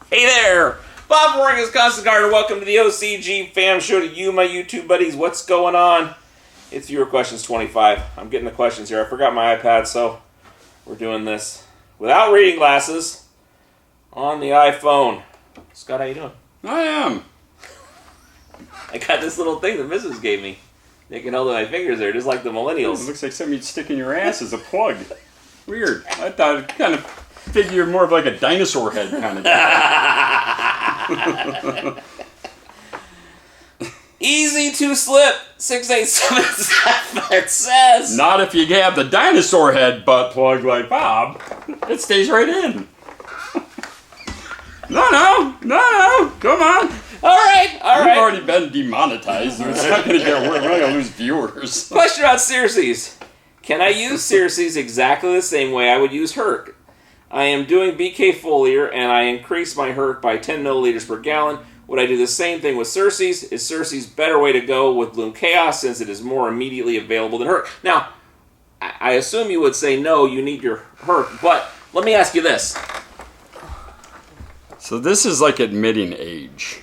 Hey there! Bob Morgan's Constant Gardener. Welcome to the OCGFAM show to you, my YouTube buddies. What's going on? It's Viewer Questions 25. I'm getting the questions here. I forgot my iPad, so we're doing this without reading glasses on the iPhone. Scott, how you doing? I am. I got this little thing that Mrs. gave me. They can hold my fingers there, just like the millennials. It looks like something you'd stick in your ass as a plug. Weird. I thought it kind of figured more of like a dinosaur head kind of thing. Easy to slip, 6877 says. Not if you have the dinosaur head butt plug like Bob. It stays right in. No, come on. All right. We've already been demonetized. It's not going to get worse. We're not going to lose viewers. Question about Circes. Can I use Circes exactly the same way I would use Herc? I am doing BK Foliar and I increase my Herc by 10 milliliters per gallon. Would I do the same thing with Circes? Is Circes better way to go with Bloom Chaos since it is more immediately available than Herc? Now, I assume you would say no, you need your Herc, but let me ask you this. So this is like admitting age.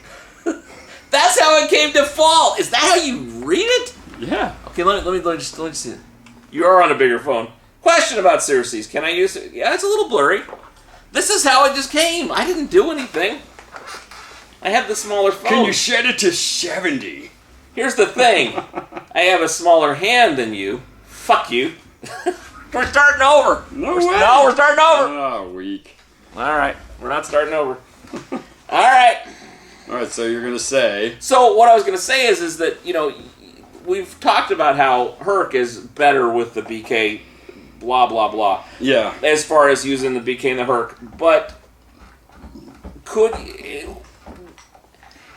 That's how it came to fall. Is that how you read it? Yeah. Okay, let me just see it. You are on a bigger phone. Question about Circes. Can I use it? Yeah, it's a little blurry. This is how it just came. I didn't do anything. I have the smaller phone. Can you shed it to 70? Here's the thing. I have a smaller hand than you. Fuck you. We're starting over. No way. No, we're starting over. Oh, weak. All right. We're not starting over. All right. All right, so you're going to say... So what I was going to say is that, you know, we've talked about how Herc is better with the BK blah, blah, blah. Yeah. As far as using the BK and the Herc. But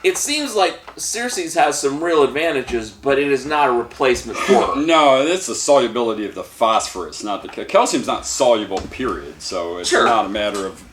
it seems like Circes has some real advantages, but it is not a replacement for it. No, it's the solubility of the phosphorus, not the... Calcium's not soluble, period. So it's not a matter of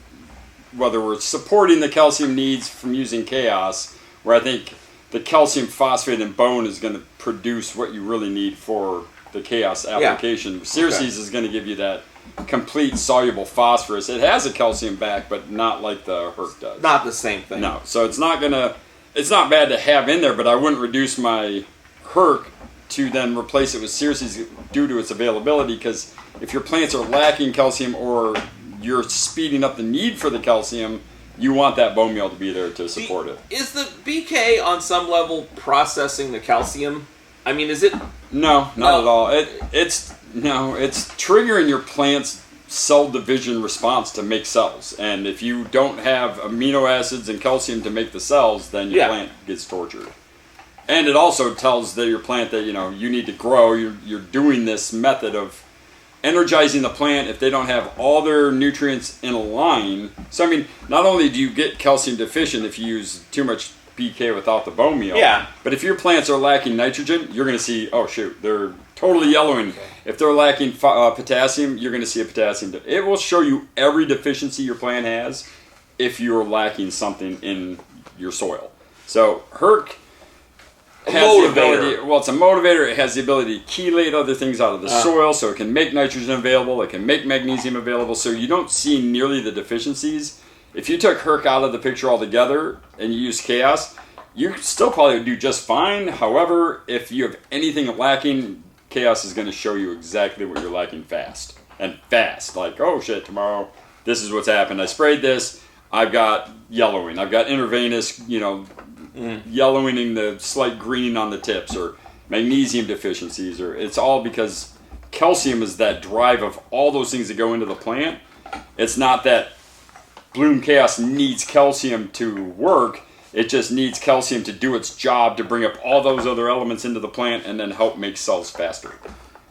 whether we're supporting the calcium needs from using Chaos, where I think the calcium phosphate in bone is going to produce what you really need for the Chaos application. Yeah. Circes is going to give you that complete soluble phosphorus. It has a calcium back, but not like the Herc does. Not the same thing. No, so it's not bad to have in there, but I wouldn't reduce my Herc to then replace it with Circes due to its availability, because if your plants are lacking calcium or you're speeding up the need for the calcium, you want that bone meal to be there to support it. Is the BK on some level processing the calcium? I mean, is it? No, not at all. It's triggering your plant's cell division response to make cells. And if you don't have amino acids and calcium to make the cells, then your plant gets tortured. And it also tells your plant that, you need to grow. You're doing this method of energizing the plant if they don't have all their nutrients in a line. So, I mean, not only do you get calcium deficient if you use too much BK without the bone meal, but if your plants are lacking nitrogen, you're going to see, oh shoot, they're totally yellowing. Okay. If they're lacking potassium, you're going to see a potassium. It will show you every deficiency your plant has if you're lacking something in your soil. So, Herc has the ability, it's a motivator. It has the ability to chelate other things out of the soil, so it can make nitrogen available, it can make magnesium available, so you don't see nearly the deficiencies. If you took Herc out of the picture altogether and you use Chaos, you still probably would do just fine. However, if you have anything lacking, Chaos is going to show you exactly what you're lacking fast. And fast. Like, oh shit, tomorrow, this is what's happened. I sprayed this, I've got yellowing, I've got intravenous, yellowing and the slight greening on the tips, or magnesium deficiencies, or it's all because calcium is that drive of all those things that go into the plant. It's not that Bloom Chaos needs calcium to work, it just needs calcium to do its job to bring up all those other elements into the plant and then help make cells faster.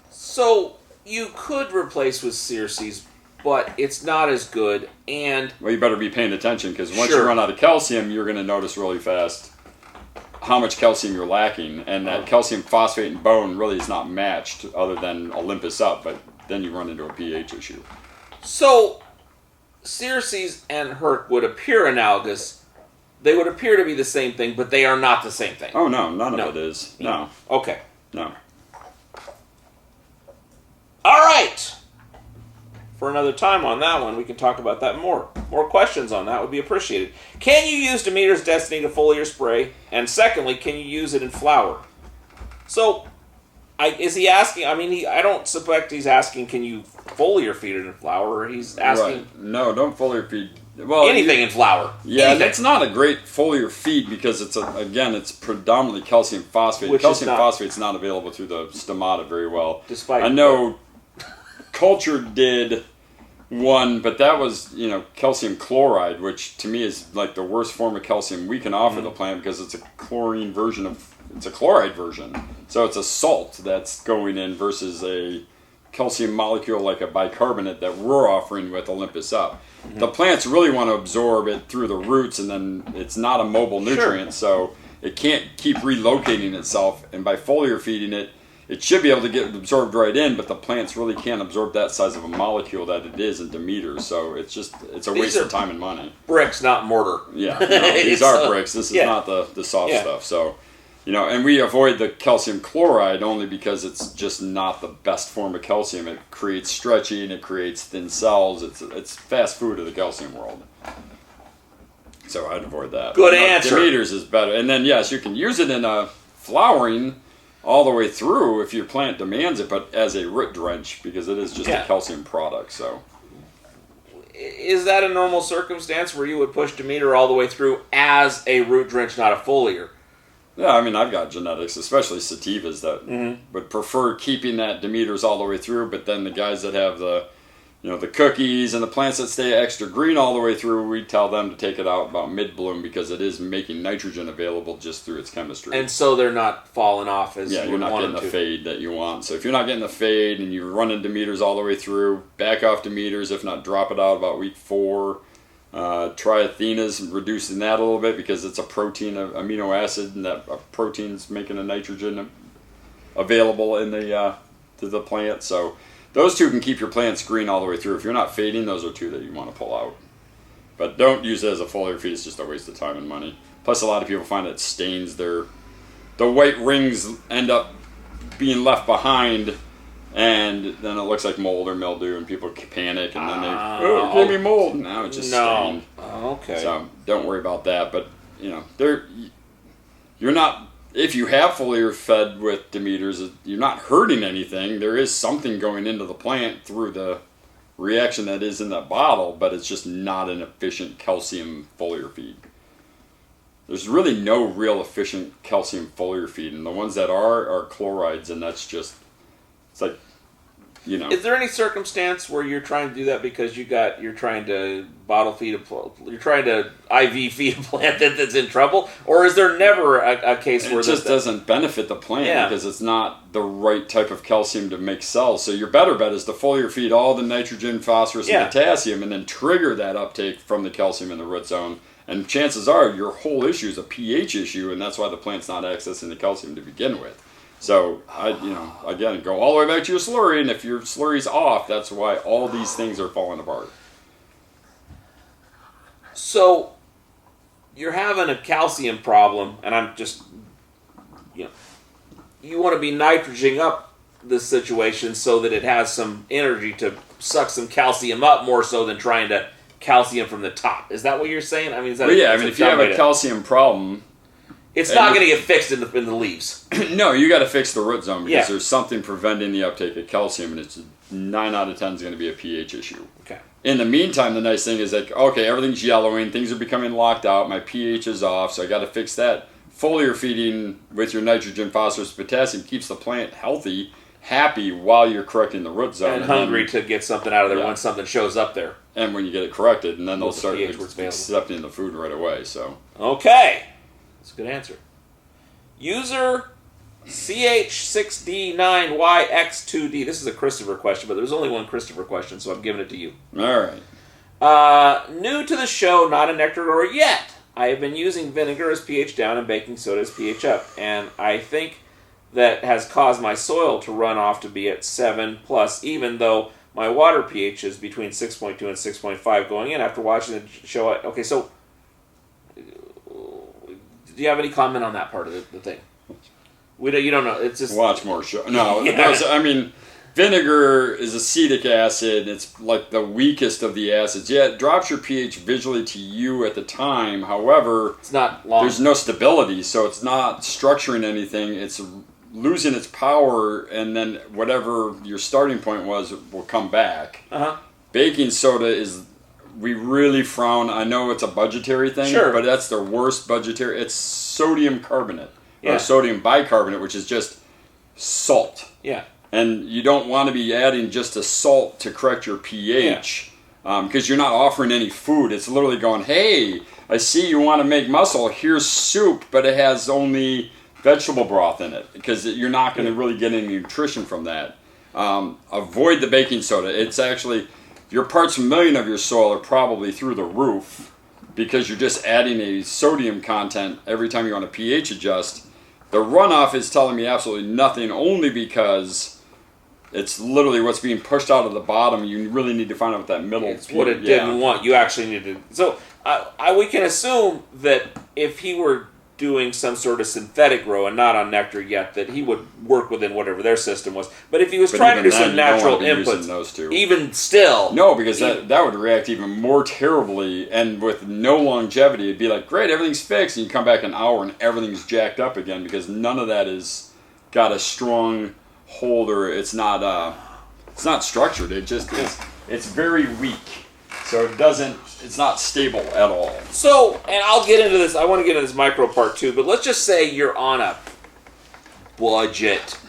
So you could replace with Circes, but it's not as good, and... Well, you better be paying attention, because once you run out of calcium, you're going to notice really fast how much calcium you're lacking, and that calcium phosphate in bone really is not matched other than Olympus up, but then you run into a pH issue. So, Circes and Herc would appear analogous. They would appear to be the same thing, but they are not the same thing. Oh, no, none of it is. No. Okay. No. All right. for another time on that one. We can talk about that more. More questions on that would be appreciated. Can you use Demeter's Destiny to foliar spray? And secondly, can you use it in flower? So, is he asking? I mean, I don't suspect he's asking, can you foliar feed it in flower? Or he's asking, right. No, don't foliar feed. Well, anything in flower. Yeah, anything. It's not a great foliar feed because it's predominantly calcium phosphate. Which calcium phosphate's not available through the stomata very well. Despite I know Culture did one, but that was calcium chloride, which to me is like the worst form of calcium we can offer the plant because it's a chlorine version it's a chloride version. So it's a salt that's going in versus a calcium molecule like a bicarbonate that we're offering with Olympus Up. Mm-hmm. The plants really want to absorb it through the roots, and then it's not a mobile nutrient, so it can't keep relocating itself. And by foliar feeding it, it should be able to get absorbed right in, but the plants really can't absorb that size of a molecule that it is in Demeter. So it's a waste of time and money. Bricks, not mortar. Yeah, these are bricks. This is not the soft stuff. So. And we avoid the calcium chloride only because it's just not the best form of calcium. It creates stretching, it creates thin cells. It's fast food of the calcium world. So I'd avoid that. Good answer. Demeter's is better. And then, yes, you can use it in a flowering all the way through if your plant demands it, but as a root drench because it is just a calcium product. So, is that a normal circumstance where you would push Demeter all the way through as a root drench, not a foliar? Yeah, I mean, I've got genetics, especially sativas, that would prefer keeping that Demeters all the way through, but then the guys that have the cookies and the plants that stay extra green all the way through, we tell them to take it out about mid-bloom because it is making nitrogen available just through its chemistry. And so they're not falling off as you you're not getting the fade that you want. So if you're not getting the fade and you're running Demeters all the way through, back off Demeters, if not drop it out about week 4. Try Athena's, reducing that a little bit because it's a protein, of amino acid, and that protein's making a nitrogen available in to the plant. So those two can keep your plants green all the way through. If you're not fading, those are two that you want to pull out. But don't use it as a foliar feed. It's just a waste of time and money. Plus, a lot of people find it stains the white rings end up being left behind. And then it looks like mold or mildew, and people panic, and then they give me mold. No, it's just stained. Okay. So don't worry about that. But you're not. If you have foliar fed with Demeters, you're not hurting anything. There is something going into the plant through the reaction that is in that bottle, but it's just not an efficient calcium foliar feed. There's really no real efficient calcium foliar feed, and the ones that are chlorides, and that's just. It's like, Is there any circumstance where you're trying to do that because you're trying to bottle feed you're trying to IV feed a plant that's in trouble, or is there never a case where it just doesn't benefit the plant because it's not the right type of calcium to make cells? So your better bet is to foliar feed all the nitrogen, phosphorus, and potassium, and then trigger that uptake from the calcium in the root zone. And chances are your whole issue is a pH issue, and that's why the plant's not accessing the calcium to begin with. So, again, go all the way back to your slurry, and if your slurry's off, that's why all these things are falling apart. So, you're having a calcium problem, and I'm just, you want to be nitrogening up this situation so that it has some energy to suck some calcium up more so than trying to calcium from the top. Is that what you're saying? I mean, if you have a calcium problem... It's not going to get fixed in the leaves. No, you got to fix the root zone because there's something preventing the uptake of calcium, and it's 9 out of 10 is going to be a pH issue. Okay. In the meantime, the nice thing is everything's yellowing, things are becoming locked out, my pH is off, so I got to fix that. Foliar feeding with your nitrogen, phosphorus, potassium keeps the plant healthy, happy while you're correcting the root zone. And hungry to get something out of there when something shows up there. And when you get it corrected, and then they'll start accepting the food right away. So. Okay. That's a good answer. User CH6D9YX2D. This is a Christopher question, but there's only one Christopher question, so I'm giving it to you. All right. New to the show, not a nectar yet. I have been using vinegar as pH down and baking soda as pH up, and I think that has caused my soil to run off to be at 7+, even though my water pH is between 6.2 and 6.5 going in after watching the show. Okay, so... Do you have any comment on that part of the thing? You don't know. It's just watch more show. No, Vinegar is acetic acid. It's like the weakest of the acids. Yeah, it drops your pH visually to you at the time. However, it's not long. There's no stability, so it's not structuring anything. It's losing its power, and then whatever your starting point was will come back. Baking soda is, we really frown. I know it's a budgetary thing, but that's the worst budgetary. It's sodium carbonate or sodium bicarbonate, which is just salt. Yeah. And you don't want to be adding just a salt to correct your pH because you're not offering any food. It's literally going, hey, I see you want to make muscle. Here's soup, but it has only vegetable broth in it because you're not going to really get any nutrition from that. Avoid the baking soda. It's actually, your parts per million of your soil are probably through the roof because you're just adding a sodium content every time you want to pH adjust. The runoff is telling me absolutely nothing, only because it's literally what's being pushed out of the bottom. You really need to find out what that middle. It's what it didn't want. You actually needed. So we can assume that if he were doing some sort of synthetic grow and not on nectar yet, that he would work within whatever their system was. But if he was trying to do some natural inputs, those two. Even still, no, because that would react even more terribly, and with no longevity, it'd be like, great, everything's fixed, and you come back an hour and everything's jacked up again because none of that is got a strong hold, or it's not structured. It just is. It's very weak, so it's not stable at all. So, and I'll get into this. I want to get into this micro part too. But let's just say you're on a budget.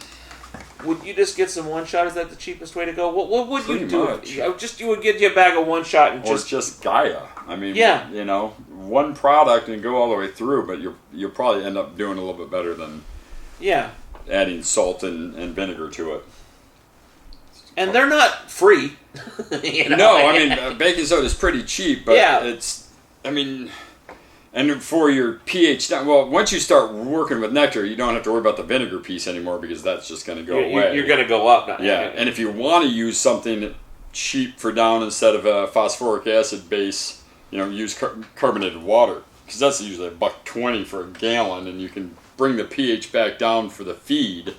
Would you just get some one shot? Is that the cheapest way to go? What would you do? Much. You would get you a bag of one shot and just Gaia. I mean, one product and go all the way through. But you'll probably end up doing a little bit better than adding salt and vinegar to it. And they're not free. No, I mean, baking soda is pretty cheap, but it's, I mean, and for your pH, well, once you start working with nectar, you don't have to worry about the vinegar piece anymore because that's just going to go away. You're going to go up. And if you want to use something cheap for down instead of a phosphoric acid base, use carbonated water because that's usually $1.20 for a gallon, and you can bring the pH back down for the feed.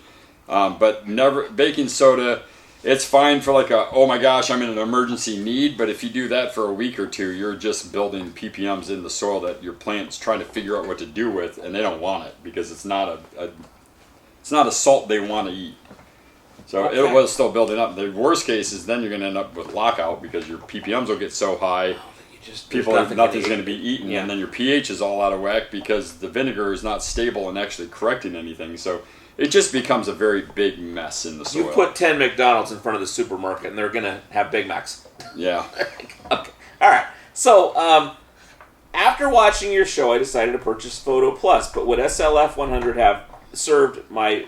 But never baking soda. It's fine for like oh my gosh, I'm in an emergency need, but if you do that for a week or two, you're just building ppms in the soil that your plant's trying to figure out what to do with, and they don't want it because it's not a salt they want to eat. So it was still building up. The worst case is then you're going to end up with lockout because your ppms will get so high, nothing's going to be eaten, and then your pH is all out of whack because the vinegar is not stable and actually correcting anything. So it just becomes a very big mess in the soil. You put 10 McDonald's in front of the supermarket, and they're going to have Big Macs. Yeah. Okay. All right. So, after watching your show, I decided to purchase Photo Plus. But would SLF 100 have served my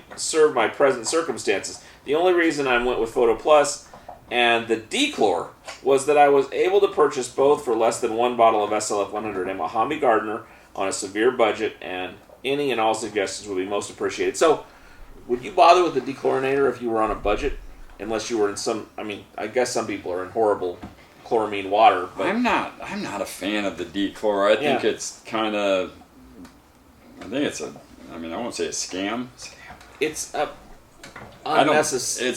present circumstances? The only reason I went with Photo Plus and the Dechlor was that I was able to purchase both for less than one bottle of SLF 100. I'm a hobby gardener on a severe budget, and any and all suggestions would be most appreciated. So, would you bother with the dechlorinator if you were on a budget? Unless you were in I guess some people are in horrible chloramine water. But I'm not a fan of the dechlor. I think it's kind of, I won't say a scam. It's unnecessary.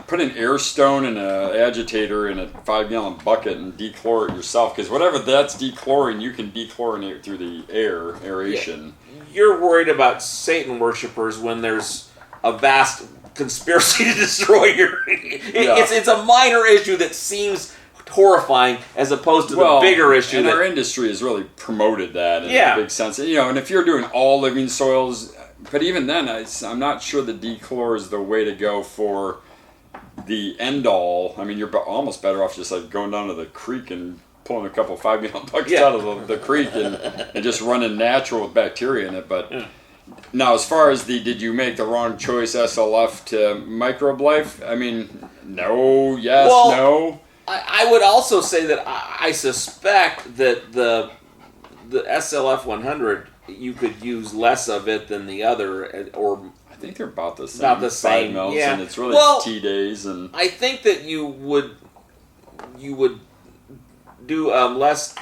Put an air stone and an agitator in a 5-gallon bucket and dechlor it yourself. Because whatever that's dechloring, you can dechlorinate through the aeration. Yeah. You're worried about Satan worshippers when there's a vast conspiracy to destroy your... It's a minor issue that seems horrifying as opposed to the bigger issue. And our industry has really promoted that in a big sense. And if you're doing all living soils, but even then, I'm not sure the dechlor is the way to go for the end all. I mean, you're almost better off just like going down to the creek and pulling a couple 5-gallon buckets out of the creek and just running natural with bacteria in it. But now, as far as did you make the wrong choice SLF to microbe life? I mean, no, yes, no. I would also say that I suspect that the SLF 100, you could use less of it than the other, or I think they're about the same. About the same, 5 mils, and it's really T days, and I think that you would do less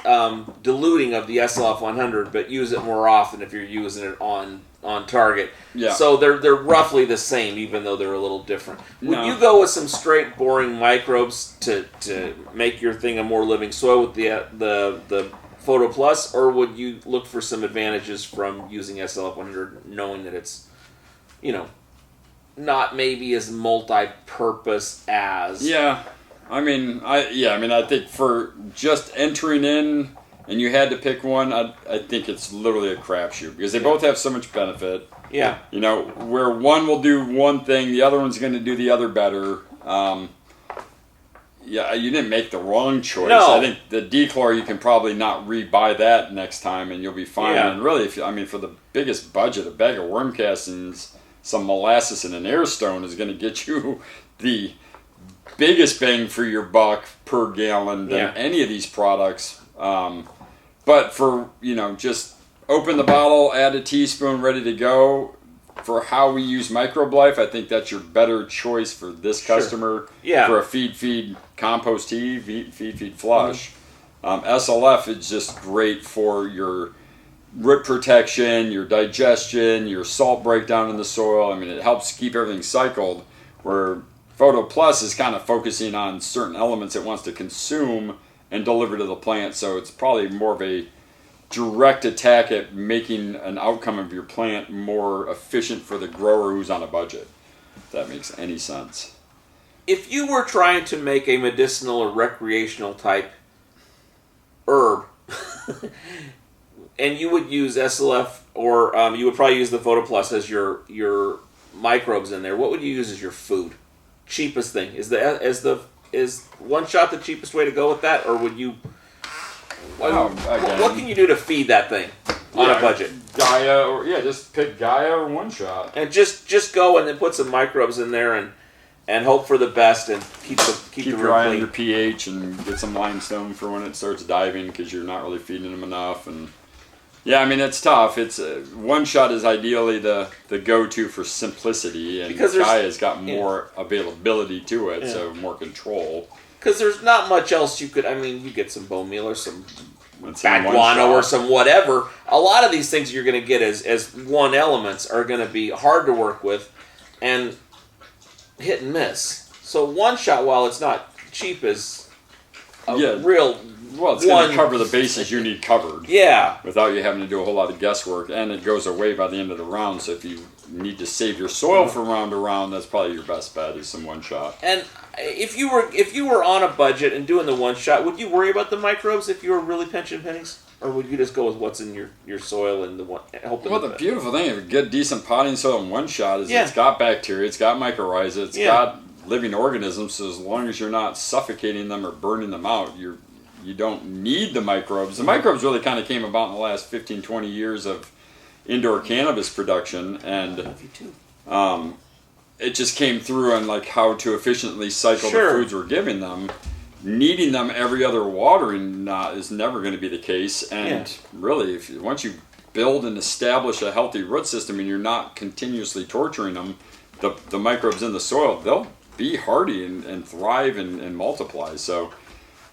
diluting of the SLF 100, but use it more often if you're using it on target. Yeah. So they're roughly the same, even though they're a little different. Would you go with some straight boring microbes to make your thing a more living soil with the Photo Plus, or would you look for some advantages from using SLF 100, knowing that it's, not maybe as multi-purpose as? Yeah. I think for just entering in and you had to pick one, I think it's literally a crapshoot because they both have so much benefit. Yeah. Where one will do one thing, the other one's going to do the other better. You didn't make the wrong choice. No. I think the dechlor, you can probably not rebuy that next time and you'll be fine. Yeah. And really, for the biggest budget, a bag of worm castings, some molasses and an air stone is going to get you the biggest bang for your buck per gallon than any of these products. But for, just open the bottle, add a teaspoon, ready to go. For how we use Microbe Life, I think that's your better choice for this customer. Yeah. For a feed compost tea, feed flush. SLF is just great for your root protection, your digestion, your salt breakdown in the soil. It helps keep everything cycled, where Photo Plus is kind of focusing on certain elements it wants to consume and deliver to the plant, so it's probably more of a direct attack at making an outcome of your plant more efficient for the grower who's on a budget, if that makes any sense. If you were trying to make a medicinal or recreational type herb, and you would use SLF, or you would probably use the Photo Plus as your microbes in there, what would you use as your food? Cheapest thing is one shot the cheapest way to go with that, or would you? What can you do to feed that thing on a budget? Gaia, or just pick Gaia or One Shot, and just go and then put some microbes in there and hope for the best and keep the your eye on clean. your pH and get some limestone for when it starts diving because you're not really feeding them enough. And it's tough. It's One Shot is ideally the go-to for simplicity, and Gaia's got more availability to it, so more control. Because there's not much else you could. You get some bone meal or some bat guano or some whatever. A lot of these things you're going to get as one elements are going to be hard to work with and hit and miss. So One Shot, while it's not cheap, is real. Well, it's going to cover the bases you need covered. Yeah. Without you having to do a whole lot of guesswork, and it goes away by the end of the round. So if you need to save your soil for round to round, that's probably your best bet is some One Shot. And if you were on a budget and doing the One Shot, would you worry about the microbes if you were really pinching pennies, or would you just go with what's in your soil and the one? Well, the beautiful thing of a good, decent potting soil in One Shot is it's got bacteria, it's got mycorrhiza, it's got living organisms. So as long as you're not suffocating them or burning them out, you don't need the microbes. The microbes really kind of came about in the last 15, 20 years of indoor cannabis production, and it just came through on how to efficiently cycle the foods we're giving them. Needing them every other watering is never going to be the case, and really, once you build and establish a healthy root system and you're not continuously torturing them, the microbes in the soil, they'll be hardy and thrive and multiply. So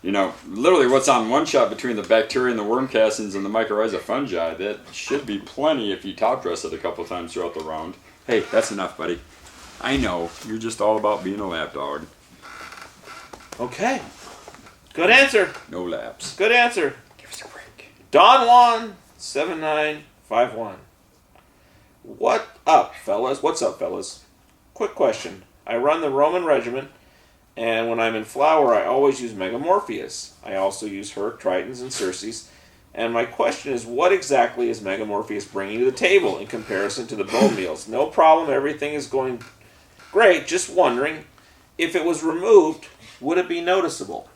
literally what's on One Shot between the bacteria and the worm castings and the mycorrhiza fungi, that should be plenty if you top dress it a couple times throughout the round. Hey, that's enough, buddy. I know, you're just all about being a lap dog. Okay. Good answer. No laps. Good answer. Give us a break. Don Juan, 7951. What's up, fellas? Quick question. I run the Roman Regiment, and when I'm in flower, I always use Megamorpheus. I also use Herc, Tritons, and Circes. And my question is, what exactly is Megamorpheus bringing to the table in comparison to the bone meals? No problem, everything is going great. Just wondering, if it was removed, would it be noticeable?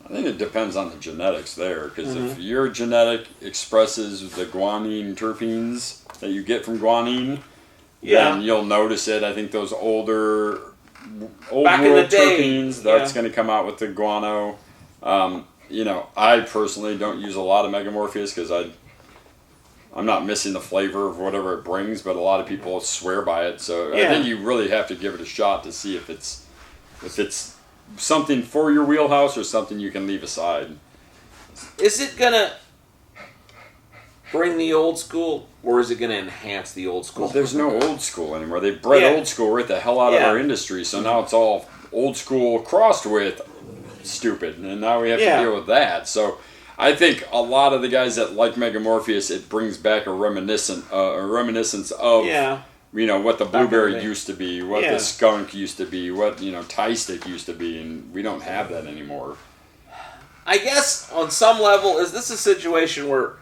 I think it depends on the genetics there, because if your genetic expresses the guanine terpenes that you get from guanine, then you'll notice it. I think those old back in the world day, terpenes, that's going to come out with the guano. I personally don't use a lot of Megamorpheus because I'm not missing the flavor of whatever it brings, but a lot of people swear by it. So I think you really have to give it a shot to see if it's something for your wheelhouse or something you can leave aside. Is it gonna bring the old school, or is it gonna enhance the old school? Well, there's no old school anymore. They bred old school right the hell out of our industry, so now it's all old school crossed with stupid, and now we have to deal with that. So I think a lot of the guys that like Megamorpheus, it brings back a reminiscence of what the blueberry used to be, what the skunk used to be, what tie stick used to be, and we don't have that anymore. I guess on some level, is this a situation where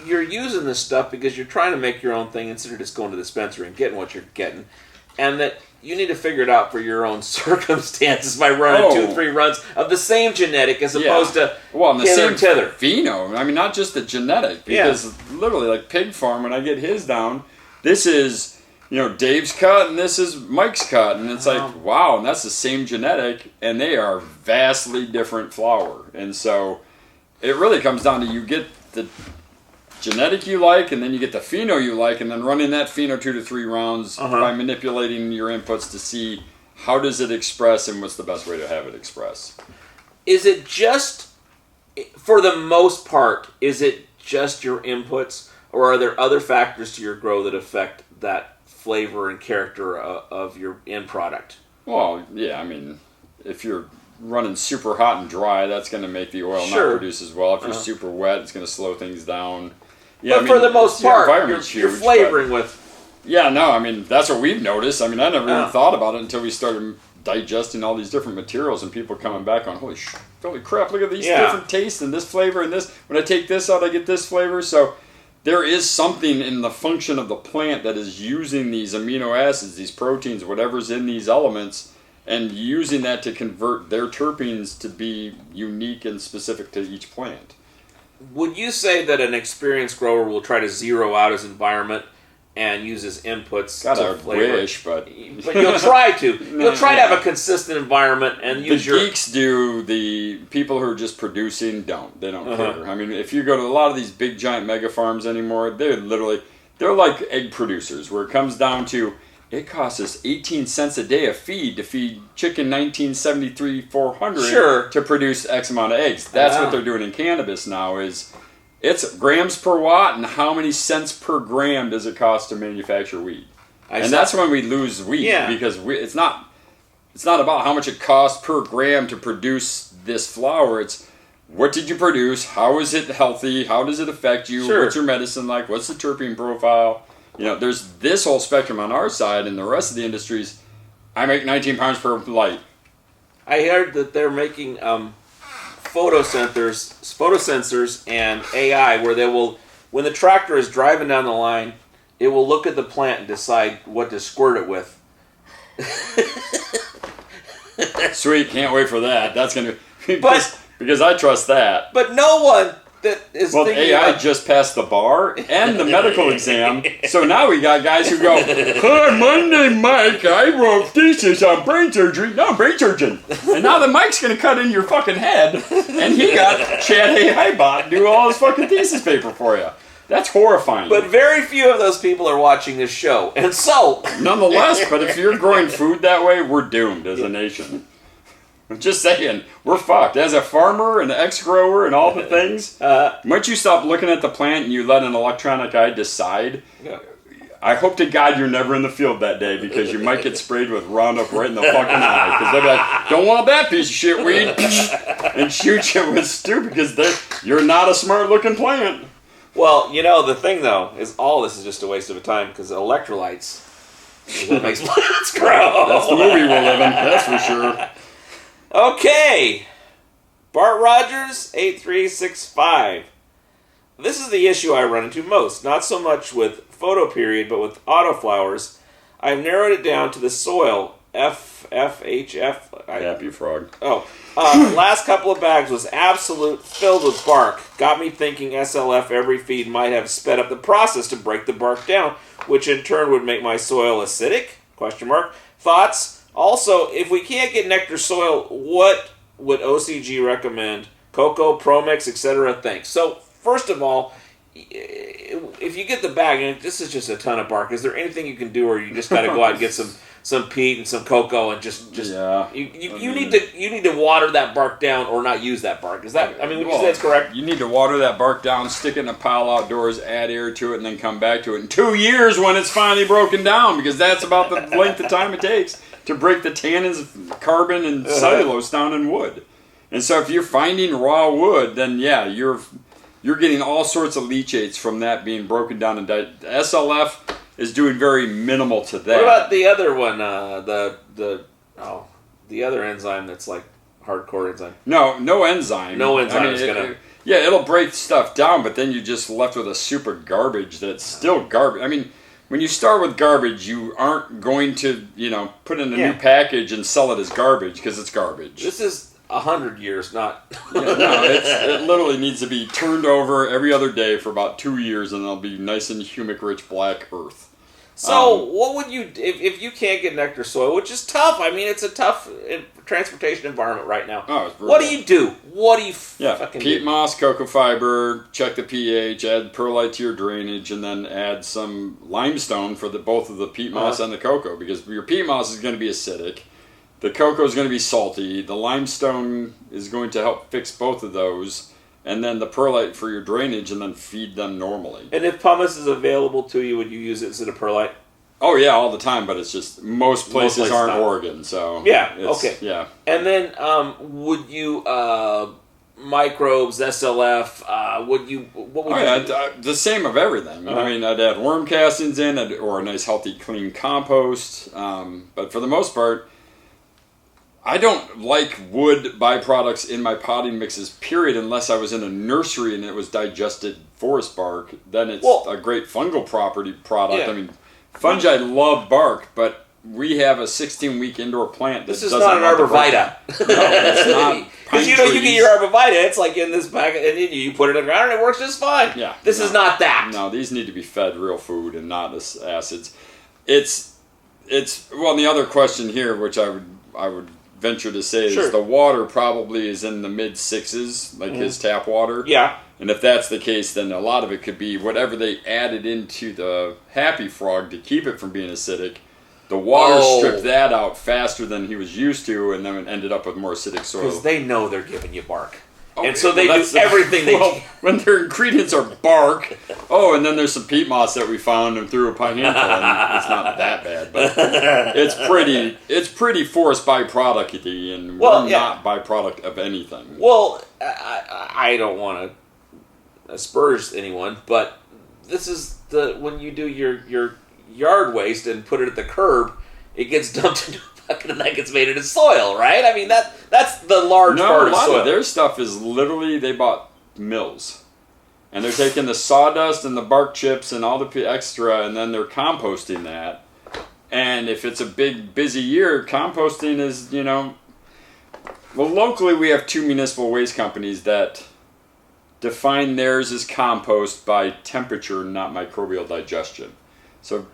you're using this stuff because you're trying to make your own thing instead of just going to the dispensary and getting what you're getting, and that you need to figure it out for your own circumstances by running 2-3 runs of the same genetic as opposed to the same tether. Pheno. I mean, not just the genetic, because literally, like Pig Farm, when I get his down, this is Dave's cut and this is Mike's cut, and it's like wow, and that's the same genetic, and they are vastly different flower, and so it really comes down to you get the genetic you like, and then you get the pheno you like, and then running that pheno 2 to 3 rounds by manipulating your inputs to see how does it express and what's the best way to have it express. Is it just, for the most part, is it just your inputs, or are there other factors to your grow that affect that flavor and character of your end product? Well, yeah, I mean, if you're running super hot and dry, that's going to make the oil not produce as well. If you're super wet, it's going to slow things down. Yeah, but for the most part, you're flavoring with... Yeah, no, I mean, that's what we've noticed. I mean, I never even thought about it until we started digesting all these different materials and people coming back on, holy crap, look at these different tastes and this flavor and this. When I take this out, I get this flavor. So there is something in the function of the plant that is using these amino acids, these proteins, whatever's in these elements, and using that to convert their terpenes to be unique and specific to each plant. Would you say that an experienced grower will try to zero out his environment and use his inputs to flavor? Wish, but you'll try to. You'll try to have a consistent environment and use the geeks do. The people who are just producing don't. They don't care. I mean, if you go to a lot of these big giant mega farms anymore, they're like egg producers, where it comes down to it costs us 18 cents a day of feed to feed chicken 1973 400 to produce X amount of eggs. That's what they're doing in cannabis now. It's grams per watt, and how many cents per gram does it cost to manufacture weed? That's when we lose weed, because it's not about how much it costs per gram to produce this flower. It's what did you produce? How is it healthy? How does it affect you? What's your medicine like? What's the terpene profile? There's this whole spectrum on our side, and the rest of the industries, I make 19 pounds per light. I heard that they're making photosensors and AI where they will, when the tractor is driving down the line, it will look at the plant and decide what to squirt it with. Sweet, can't wait for that. That's going to because I trust that. But no one that is AI just passed the bar and the medical exam, so now we got guys who go, hi, my name Mike, I wrote thesis on brain surgery, no, brain surgeon. And now the mic's going to cut in your fucking head, and he got Chad AI bot do all his fucking thesis paper for you. That's horrifying. But very few of those people are watching this show, and so... Nonetheless, but if you're growing food that way, we're doomed as a nation. I'm just saying, we're fucked. As a farmer and an ex-grower and all the things, once you stop looking at the plant and you let an electronic eye decide, I hope to God you're never in the field that day, because you might get sprayed with Roundup right in the fucking eye. Because they'll be like, don't want that piece of shit weed, and shoot you with stupid, because you're not a smart-looking plant. Well, the thing, though, is all this is just a waste of time, because electrolytes is what makes plants grow. That's the movie we're living, that's for sure. Okay, Bart Rogers, 8365. This is the issue I run into most, not so much with photoperiod, but with autoflowers. I've narrowed it down to the soil, FFHF. Happy frog. Last couple of bags was absolute filled with bark. Got me thinking SLF every feed might have sped up the process to break the bark down, which in turn would make my soil acidic? ? Thoughts? Also, if we can't get nectar soil, what would OCG recommend? Cocoa, Promix, etc. Thanks. So, first of all, if you get the bag, and this is just a ton of bark, is there anything you can do, or you just got to go out and get some peat and some cocoa and just you need to water that bark down or not use that bark? Is that, I mean, would you say that's correct? You need to water that bark down, stick it in a pile outdoors, add air to it, and then come back to it in 2 years when it's finally broken down, because that's about the length of time it takes to break the tannins, carbon, and cellulose down in wood. And so if you're finding raw wood, then yeah, you're getting all sorts of leachates from that being broken down. And SLF is doing very minimal to that. What about the other one? The other enzyme that's like hardcore enzyme. No enzyme. No enzyme is gonna. It'll break stuff down, but then you're just left with a soup of garbage that's still garbage. I mean, when you start with garbage, you aren't going to put in a new package and sell it as garbage because it's garbage. This is 100 years, not. It literally needs to be turned over every other day for about 2 years, and it'll be nice and humic-rich black earth. So, what would you if you can't get nectar soil, which is tough? I mean, it's a tough transportation environment right now. Oh, it's brutal. What do you do? What do you fucking do? Peat moss, cocoa fiber, check the pH, add perlite to your drainage, and then add some limestone for both of the peat moss and the cocoa, because your peat moss is going to be acidic. The cocoa is going to be salty. The limestone is going to help fix both of those. And then the perlite for your drainage, and then feed them normally. And if pumice is available to you, would you use it instead of perlite? Oh, yeah, all the time. But it's just most places aren't Oregon. So yeah, okay. Yeah. And then would you... Microbes, SLF, what would you do? The same of everything. I mean, I'd add worm castings in, or a nice, healthy, clean compost. But for the most part, I don't like wood byproducts in my potting mixes, period, unless I was in a nursery and it was digested forest bark. Then it's a great fungal product. Yeah. I mean, fungi love bark, but we have a 16-week indoor plant that doesn't want This is not an arborvitae. No, it's not. Because you get your arborvitae, it's like in this packet, and you put it in the ground and it works just fine. Yeah. This is not that. No, these need to be fed real food and not acids. It's well, the other question here, which I would venture to say, is the water probably is in the mid-6s, like his tap water. Yeah. And if that's the case, then a lot of it could be whatever they added into the Happy Frog to keep it from being acidic. The water stripped that out faster than he was used to, and then it ended up with more acidic soil. Because they know they're giving you bark. And so they do everything they can. When their ingredients are bark, and then there's some peat moss that we found and threw a handful, and it's not that bad, but it's pretty forest byproduct-y, and we're not byproduct of anything. Well, I don't want to asperge anyone, but this is when you do your yard waste and put it at the curb, it gets dumped into and that gets made into soil, right? I mean, that's the large part of soil. A lot of their stuff is literally, they bought mills. And they're taking the sawdust and the bark chips and all the extra, and then they're composting that. And if it's a big, busy year, composting is, well, locally we have 2 municipal waste companies that define theirs as compost by temperature, not microbial digestion. So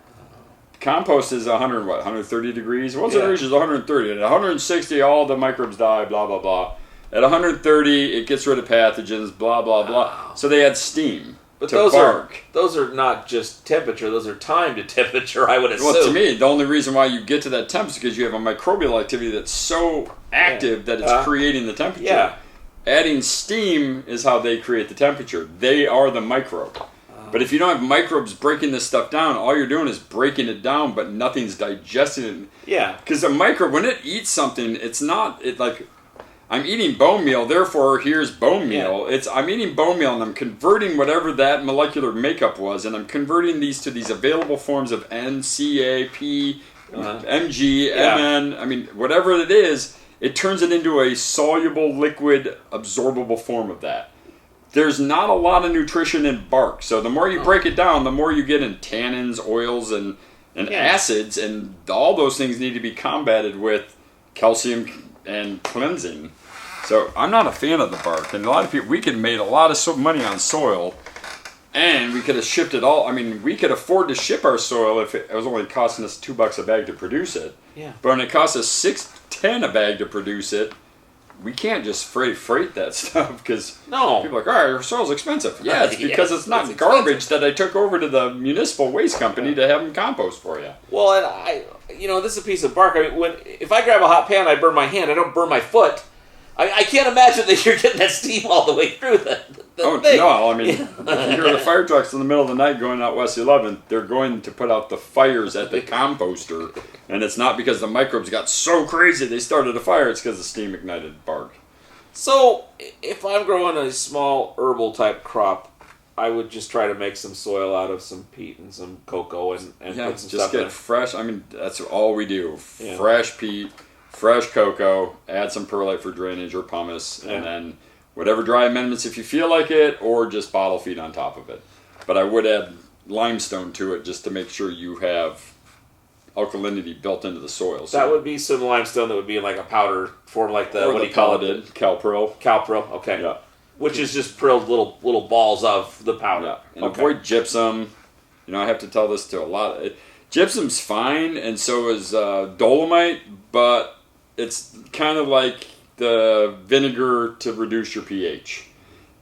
compost is 130 degrees? What's it reaches 130? At 160, all the microbes die, blah, blah, blah. At 130, it gets rid of pathogens, blah, blah, blah. So they add steam to bark. Those are not just temperature, those are time to temperature, I would assume. Well, to me, the only reason why you get to that temperature is because you have a microbial activity that's so active that it's creating the temperature. Yeah. Adding steam is how they create the temperature. They are the microbe. But if you don't have microbes breaking this stuff down, all you're doing is breaking it down, but nothing's digesting it. Yeah. Because a microbe, when it eats something, it's not like I'm eating bone meal, therefore here's bone meal. I'm eating bone meal and I'm converting whatever that molecular makeup was, and I'm converting these to these available forms of N, C, A, P, Mg, Mn. I mean, whatever it is, it turns it into a soluble, liquid, absorbable form of that. There's not a lot of nutrition in bark, so the more you break it down, the more you get in tannins, oils, and acids, and all those things need to be combated with calcium and cleansing. So I'm not a fan of the bark, and a lot of people, we could have made a lot of money on soil, and we could have shipped it all. I mean, we could afford to ship our soil if it was only costing us $2 a bag to produce it. Yeah. But when it costs us $6.10 a bag to produce it, we can't just freight that stuff because No. people are like, all right, your soil's expensive. Yeah, it's because it's not garbage that I took over to the municipal waste company to have them compost for you. Well, and this is a piece of bark. I mean, if I grab a hot pan, I burn my hand. I don't burn my foot. I can't imagine that you're getting that steam all the way through the thing. No, I mean, if you hear the fire trucks in the middle of the night going out West 11th, they're going to put out the fires at the composter, and it's not because the microbes got so crazy they started a fire, it's because the steam ignited bark. So, if I'm growing a small herbal type crop, I would just try to make some soil out of some peat and some cocoa and put some just stuff get in. fresh. I mean, that's all we do. Yeah. Fresh peat, fresh cocoa, add some perlite for drainage or pumice, and then whatever dry amendments if you feel like it, or just bottle feed on top of it. But I would add limestone to it just to make sure you have alkalinity built into the soil. So That would be some limestone that would be in like a powder form, like the, or what the do you call it? pelleted Calpril. Calpril, okay. Yeah. Which is just prilled little balls of the powder. Yeah. And avoid gypsum. I have to tell this to a lot. Gypsum's fine, and so is dolomite, but it's kind of like the vinegar to reduce your pH.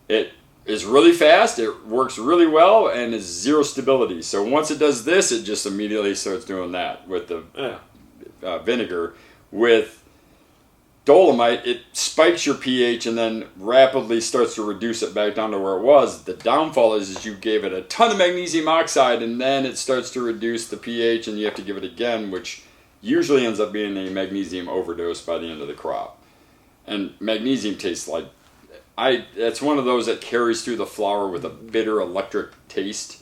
It is really fast, it works really well, and is zero stability. So once it does this, it just immediately starts doing that with the vinegar. With dolomite, it spikes your pH and then rapidly starts to reduce it back down to where it was. The downfall is you gave it a ton of magnesium oxide, and then it starts to reduce the pH, and you have to give it again, which usually ends up being a magnesium overdose by the end of the crop. And magnesium tastes like, it's one of those that carries through the flower with a bitter electric taste.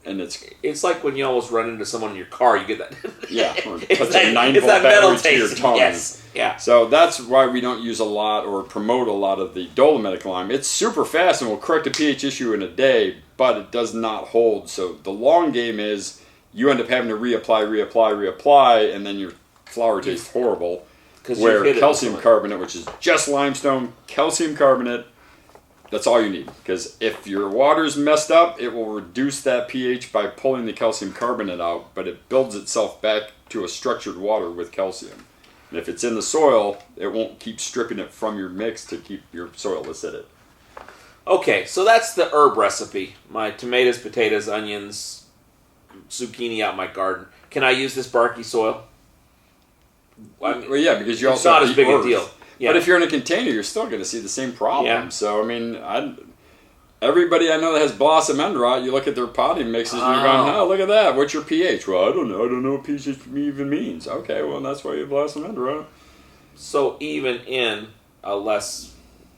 And it's like when you almost run into someone in your car, you get that. Yeah, or it's touch that, a 9 it's volt that metal battery to your taste. tongue. Yes, yeah. So that's why we don't use a lot or promote a lot of the dolomitic lime. It's super fast and will correct a pH issue in a day, but it does not hold. So the long game is you end up having to reapply, and then your flower tastes horrible. Where calcium carbonate, which is just limestone, calcium carbonate, that's all you need. Because if your water's messed up, it will reduce that pH by pulling the calcium carbonate out, but it builds itself back to a structured water with calcium. And if it's in the soil, it won't keep stripping it from your mix to keep your soil acidic. Okay, so that's the herb recipe. My tomatoes, potatoes, onions, zucchini out in my garden. Can I use this barky soil? Well, yeah, because you it's also not as big earth. a deal. Yeah. But if you're in a container, you're still going to see the same problem. Yeah. So, I mean, everybody I know that has blossom end rot, you look at their potting mixes and you're going, oh, look at that. What's your pH? Well, I don't know. I don't know what pH even means. Okay, well, that's why you have blossom end rot. So even in a less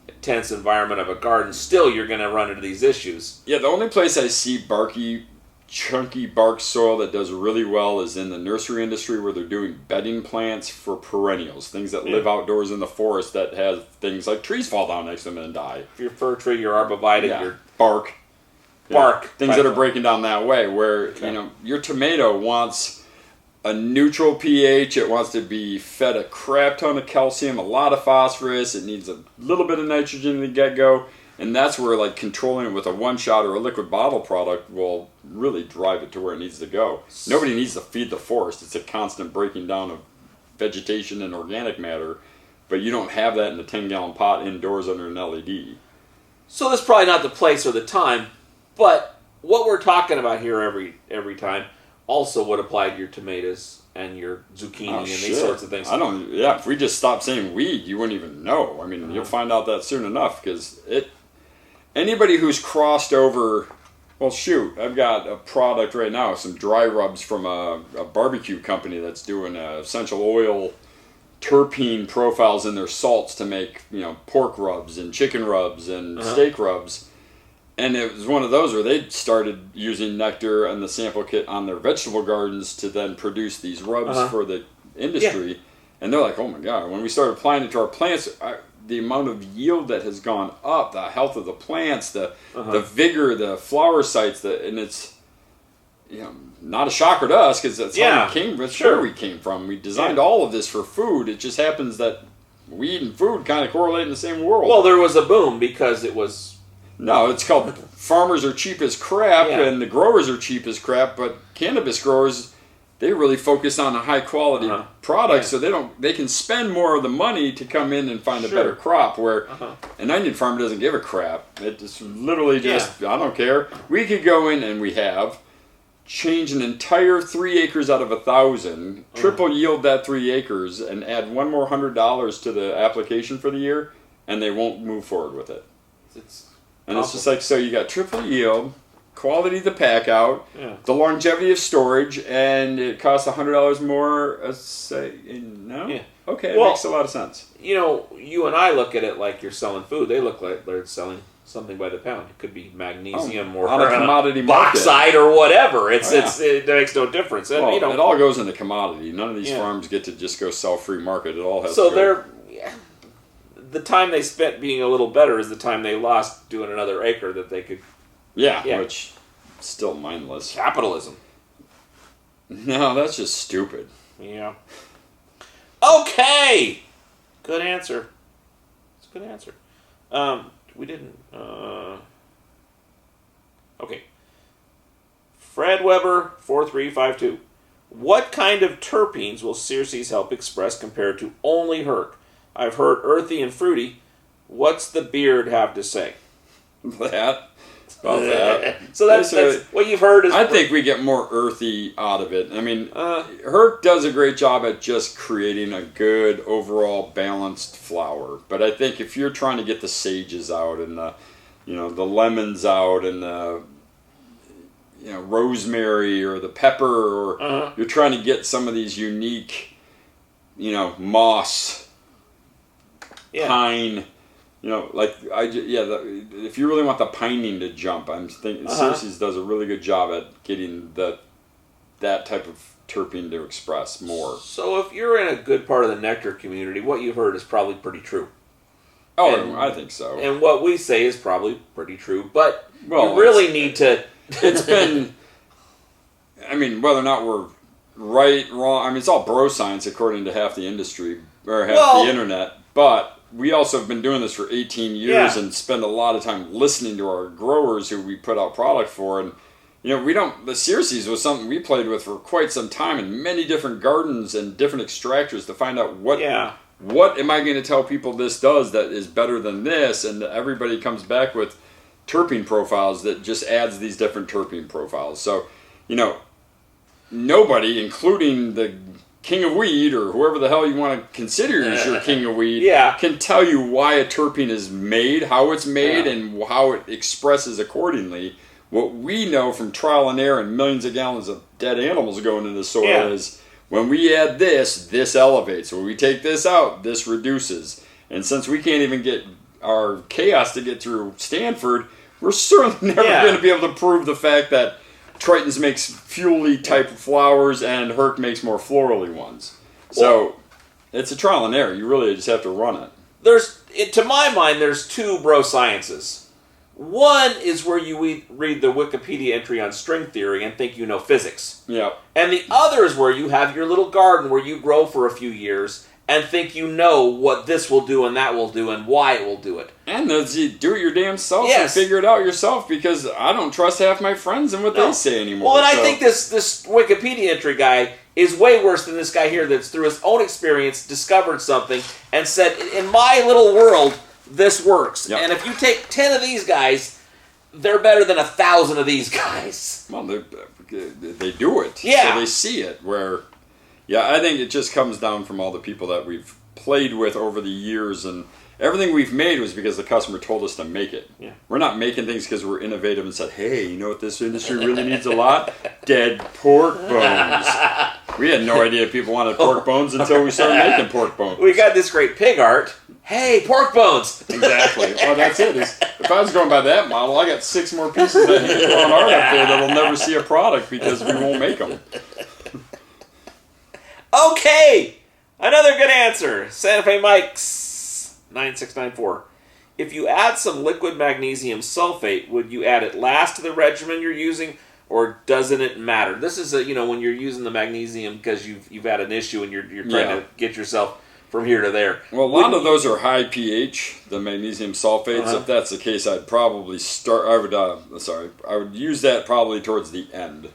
intense environment of a garden, still you're going to run into these issues. Yeah, the only place I see barky, chunky bark soil that does really well is in the nursery industry, where they're doing bedding plants for perennials, things that live outdoors in the forest that have things like trees fall down next to them and die. If your fir tree, your arborvitae, your bark, things that are breaking down that way. Where your tomato wants a neutral pH. It wants to be fed a crap ton of calcium, a lot of phosphorus. It needs a little bit of nitrogen in the get-go. And that's where, like, controlling it with a one-shot or a liquid bottle product will really drive it to where it needs to go. Nobody needs to feed the forest. It's a constant breaking down of vegetation and organic matter. But you don't have that in a 10-gallon pot indoors under an LED. So that's probably not the place or the time. But what we're talking about here every time also would apply to your tomatoes and your zucchini and these sorts of things. If we just stopped saying weed, you wouldn't even know. I mean, you'll find out that soon enough, because anybody who's crossed over, well, shoot, I've got a product right now, some dry rubs from a barbecue company that's doing essential oil terpene profiles in their salts to make, pork rubs and chicken rubs and steak rubs. And it was one of those where they started using nectar and the sample kit on their vegetable gardens to then produce these rubs for the industry. Yeah. And they're like, oh my God, when we started applying it to our plants, the amount of yield that has gone up, the health of the plants, the vigor, the flower sites, and it's not a shocker to us, because that's how we came. That's where we came from. We designed all of this for food. It just happens that weed and food kind of correlate in the same world. Well, there was a boom because it was. No, it's called farmers are cheap as crap and the growers are cheap as crap, but cannabis growers they really focus on a high quality product, Yeah. so they can spend more of the money to come in and find a better crop. Where an onion farm doesn't give a crap. It just literally just I don't care. We could go in and we have change an entire 3 acres out of 1,000, triple yield that 3 acres, and add one more $100 to the application for the year, and they won't move forward with it. It's just like, so you got triple yield, quality of the pack out, the longevity of storage, and it costs $100 more. No? Yeah. Okay, it makes a lot of sense. You and I look at it like you're selling food. They look like they're selling something by the pound. It could be magnesium or on a commodity market. bauxite or whatever. It makes no difference. And, Well, it all goes into commodity. None of these farms get to just go sell free market. It all has so to go. the time they spent being a little better is the time they lost doing another acre that they could. Yeah. Which still mindless. Capitalism. No, that's just stupid. Yeah. Okay. Good answer. It's a good answer. We didn't. Okay. Fred Weber 4352. What kind of terpenes will Circes help express compared to only Herc? I've heard earthy and fruity. What's the beard have to say? About that. So that's what you've heard. I think we get more earthy out of it. I mean, Herc does a great job at just creating a good overall balanced flower. But I think if you're trying to get the sages out and the lemons out and the rosemary or the pepper, or you're trying to get some of these unique, moss, pine. If you really want the pining to jump, I'm thinking Circes does a really good job at getting that type of terpene to express more. So if you're in a good part of the nectar community, what you've heard is probably pretty true. Oh, I think so. And what we say is probably pretty true, but you really need to... It's been... I mean, whether or not we're right, wrong... I mean, it's all bro science according to half the industry, or half the internet, but... We also have been doing this for 18 years and spend a lot of time listening to our growers who we put out product for. And, the Circes was something we played with for quite some time in many different gardens and different extractors to find out what am I going to tell people this does that is better than this. And everybody comes back with terpene profiles that just adds these different terpene profiles. So, nobody, including the king of weed, or whoever the hell you want to consider as your king of weed, can tell you why a terpene is made, how it's made, and how it expresses accordingly. What we know from trial and error and millions of gallons of dead animals going into the soil is when we add this elevates. When we take this out, this reduces. And since we can't even get our chaos to get through Stanford, we're certainly never going to be able to prove the fact that Triton's makes fuel-y type of flowers and Herc makes more florally ones. So it's a trial and error. You really just have to run it. To my mind, there's two bro sciences. One is where you read the Wikipedia entry on string theory and think you know physics. Yeah. And the other is where you have your little garden where you grow for a few years and think you know what this will do and that will do and why it will do it. And you do it your damn self and figure it out yourself, because I don't trust half my friends and what they say anymore. Well, and I think this Wikipedia entry guy is way worse than this guy here that's through his own experience discovered something and said, in my little world, this works. Yep. And if you take 10 of these guys, they're better than 1,000 of these guys. Well, they do it. Yeah. So they see it where... Yeah, I think it just comes down from all the people that we've played with over the years, and everything we've made was because the customer told us to make it. Yeah. We're not making things because we're innovative and said, hey, you know what this industry really needs a lot? Dead pork bones. We had no idea people wanted pork bones until we started making pork bones. We got this great pig art. Hey, pork bones! Exactly. Well, that's it. If I was going by that model, I got 6 more pieces of hand-drawn art up there that'll never see a product because we won't make them. Okay! Another good answer. Santa Fe Mike's 9694. If you add some liquid magnesium sulfate, would you add it last to the regimen you're using, or doesn't it matter? This is when you're using the magnesium because you've had an issue and you're trying to get yourself from here to there. Well, a lot of those are high pH, the magnesium sulfates. If that's the case, I'd probably I would use that probably towards the end.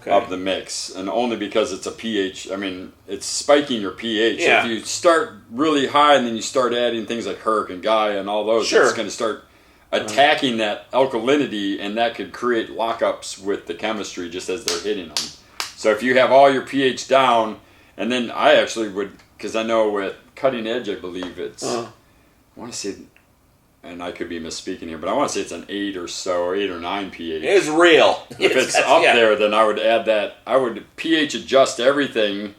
of the mix, and only because it's a pH. I mean, it's spiking your pH. Yeah. If you start really high and then you start adding things like Herc and Gaia and all those, it's going to start attacking that alkalinity, and that could create lockups with the chemistry just as they're hitting them. So if you have all your pH down, and then I actually would, because I know with Cutting Edge, I believe it's, I want to say, and I could be misspeaking here, but I want to say it's an 8 or so, 8 or 9 pH. It's real. If it's up there, then I would add that. I would pH adjust everything,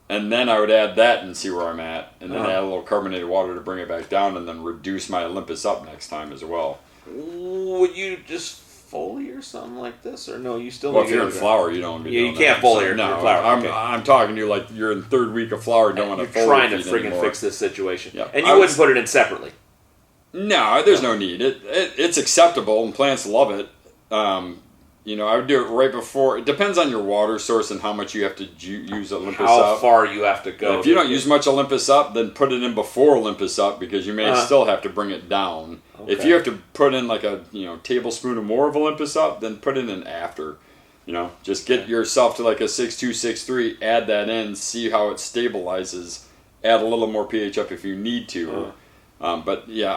and then I would add that and see where I'm at, and then add a little carbonated water to bring it back down, and then reduce my Olympus up next time as well. Would you just foliar something like this, or no? You still if you're in flower, you don't. You can't foliar. No, flower. I'm talking to you like you're in third week of flower. Don't want to. You're trying to friggin' fix this situation, yeah. And you wouldn't put it in separately. No, there's no need. It's acceptable, and plants love it. I would do it right before. It depends on your water source and how much you have to use Olympus up. How far you have to go. If you don't use much Olympus up, then put it in before Olympus up, because you may still have to bring it down. Okay. If you have to put in like a tablespoon or more of Olympus up, then put it in after. Just get yourself to like a 6.2, 6.3, add that in, see how it stabilizes. Add a little more pH up if you need to. But yeah,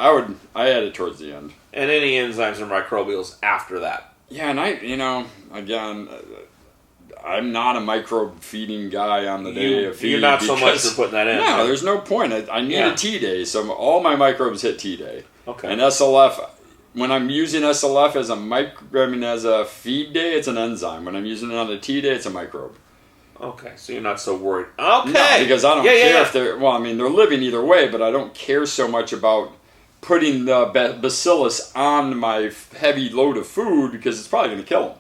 I add it towards the end. And any enzymes or microbials after that. Yeah, and again, I'm not a microbe feeding guy on the day of feed. You're not so much for putting that in. No, there's no point. I need a T day, so all my microbes hit T day. Okay. And SLF, when I'm using SLF as a feed day, it's an enzyme. When I'm using it on a T day, it's a microbe. Okay, so you're not so worried. Okay. No, because I don't care if they're... Well, I mean, they're living either way, but I don't care so much about putting the bacillus on my heavy load of food, because it's probably going to kill them.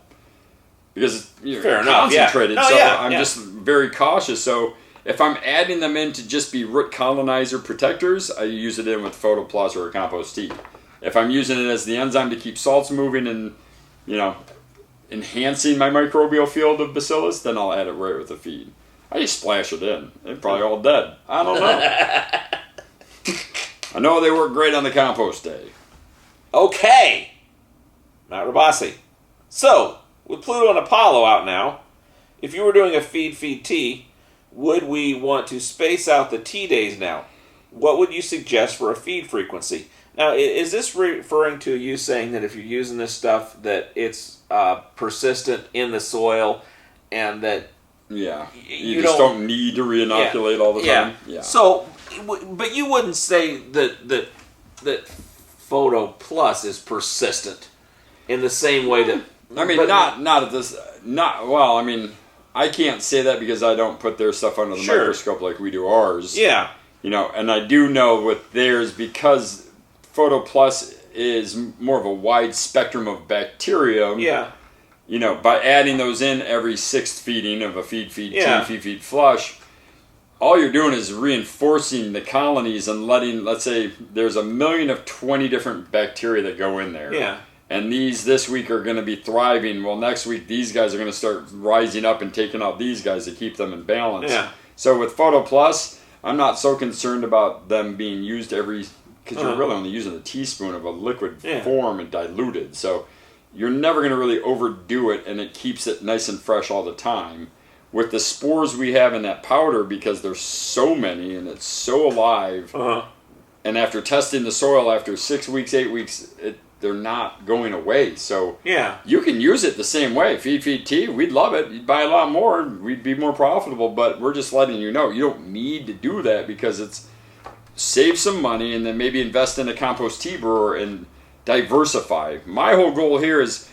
Because it's fair enough, concentrated, I'm just very cautious. So if I'm adding them in to just be root colonizer protectors, I use it in with PhotoPlus or a compost tea. If I'm using it as the enzyme to keep salts moving and, enhancing my microbial field of bacillus, then I'll add it right with the feed. I just splash it in. They're probably all dead. I don't know. I know they work great on the compost day. Okay. Matt Rabasi. So, with Pluto and Apollo out now, if you were doing a feed tea, would we want to space out the tea days now? What would you suggest for a feed frequency? Now, is this referring to you saying that if you're using this stuff, that it's persistent in the soil, and that you just don't need to re-inoculate all the time? Yeah. So, but you wouldn't say that Photo Plus is persistent in the same way that... I mean, not at this... Well, I mean, I can't say that because I don't put their stuff under the microscope like we do ours. Yeah. And I do know with theirs, because Photo Plus is more of a wide spectrum of bacteria. Yeah. By adding those in every sixth feeding of a feed tea, flush, all you're doing is reinforcing the colonies and letting, let's say, there's 1,020,000 different bacteria that go in there. Yeah. And these this week are going to be thriving. Well, next week these guys are going to start rising up and taking out these guys to keep them in balance. Yeah. So with Photo Plus, I'm not so concerned about them being used because you're really only using a teaspoon of a liquid form and diluted. So you're never going to really overdo it, and it keeps it nice and fresh all the time. With the spores we have in that powder, because there's so many and it's so alive, and after testing the soil after 6 weeks, 8 weeks, they're not going away. So you can use it the same way. Feed tea, we'd love it. You'd buy a lot more, we'd be more profitable, but we're just letting you know, you don't need to do that, because it's save some money and then maybe invest in a compost tea brewer and diversify. My whole goal here is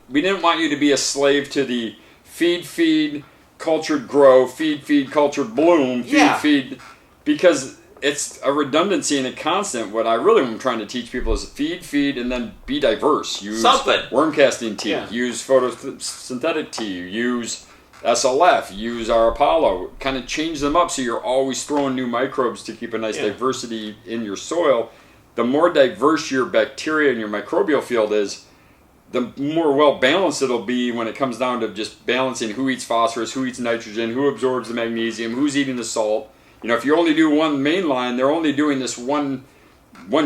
we didn't want you to be a slave to the feed, cultured grow, feed, cultured bloom, feed, because it's a redundancy and a constant. What I really am trying to teach people is feed, and then be diverse. Use worm casting tea, use photosynthetic tea, use SLF, use our Apollo, kind of change them up so you're always throwing new microbes to keep a nice diversity in your soil. The more diverse your bacteria and your microbial field is, the more well-balanced it'll be when it comes down to just balancing who eats phosphorus, who eats nitrogen, who absorbs the magnesium, who's eating the salt. If you only do one main line, they're only doing this one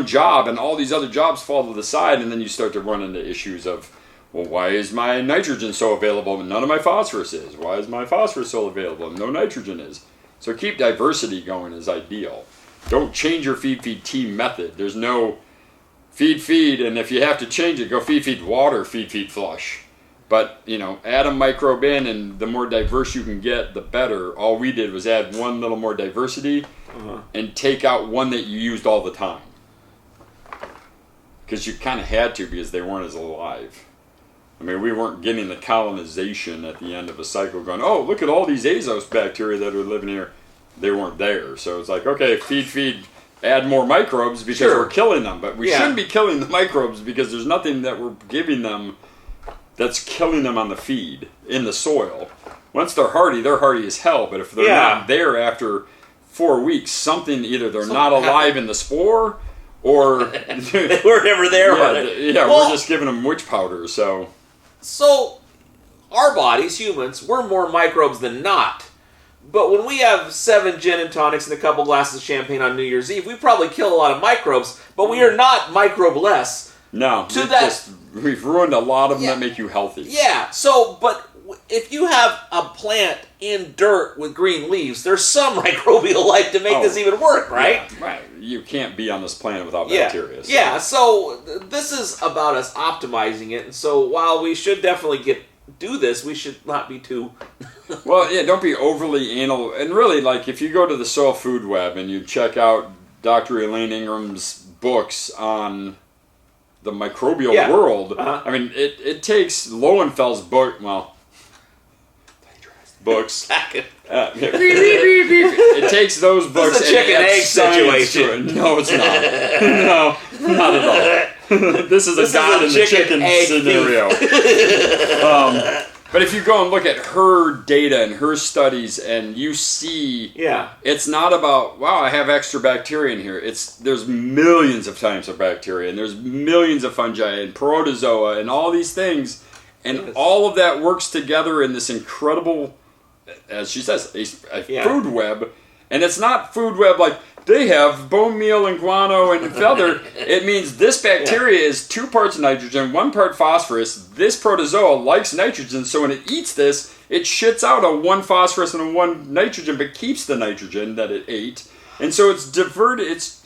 job, and all these other jobs fall to the side, and then you start to run into issues of, well, why is my nitrogen so available and none of my phosphorus is? Why is my phosphorus so available and no nitrogen is? So keep diversity going is ideal. Don't change your feed-feed-team method. There's no feed, and if you have to change it, go feed, water, feed, flush. But, add a microbe in, and the more diverse you can get, the better. All we did was add one little more diversity and take out one that you used all the time. Because you kind of had to because they weren't as alive. I mean, we weren't getting the colonization at the end of a cycle going, oh, look at all these azos bacteria that are living here. They weren't there. So it's like, okay, feed, add more microbes because we're killing them. But we shouldn't be killing the microbes because there's nothing that we're giving them that's killing them on the feed, in the soil. Once they're hardy as hell. But if they're not there after 4 weeks, either they're not alive in the spore, or they were never there. We're just giving them witch powder. So our bodies, humans, we're more microbes than not. But when we have 7 gin and tonics and a couple glasses of champagne on New Year's Eve, we probably kill a lot of microbes, but we are not microbe-less. No, we've ruined a lot of them that make you healthy. Yeah, but if you have a plant in dirt with green leaves, there's some microbial life to make this even work, right? Yeah, right. You can't be on this planet without bacteria. So this is about us optimizing it, and so while we should definitely do this, we should not be too... Well, don't be overly anal. And really, if you go to the Soil Food Web and you check out Dr. Elaine Ingram's books on the microbial world, I mean, it takes Lowenfeld's books. It takes those books. This is a chicken egg situation. No, it's not. No, not at all. This is a God in the chicken scenario. But if you go and look at her data and her studies, and you see, it's not about, wow, I have extra bacteria in here. There's millions of types of bacteria, and there's millions of fungi and protozoa and all these things, and all of that works together in this incredible, as she says, a food web. And it's not food web like they have bone meal and guano and feather. It means this bacteria is 2 parts nitrogen, 1 part phosphorus. This protozoa likes nitrogen, so when it eats this, it shits out a 1 phosphorus and a 1 nitrogen, but keeps the nitrogen that it ate. And so it's diverted. It's